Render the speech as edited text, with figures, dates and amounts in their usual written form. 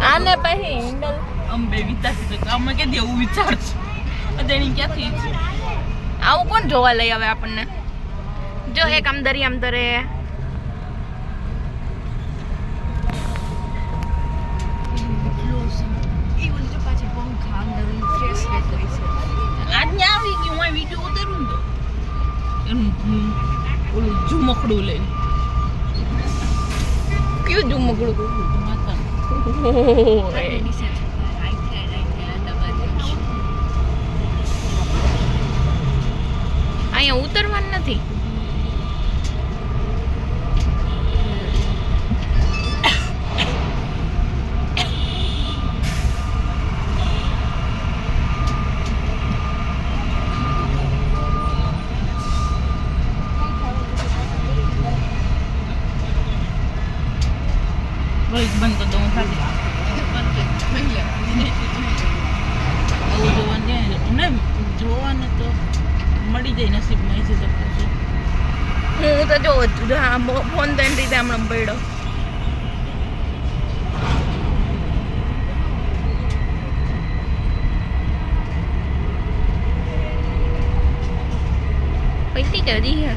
આને પછી હેન્ડલ અંબે વિચારતી તો આમાં કે દેવું વિચાર છે અદેણી ક્યાંથી છે આવું કોણ જોવા લઈ આવે આપણને જો એક આમ દરે આજ ને આવી ગયું હું વિડીયો ઉતારું તો એનું ઓલું ઝુમકડું લઈને કયું ઝુમકડું માતા અહીંયા ઉતરવાનું નથી વોઇસ બંધ કરી દઉં ખાલી આવું જોવાનું ને જોવાને તો મળી જાય નસીબમાં છે તો પછી હું તો જો ફોન તો એમ રીતે હમણાં પડ્યો પૈતી કરી હે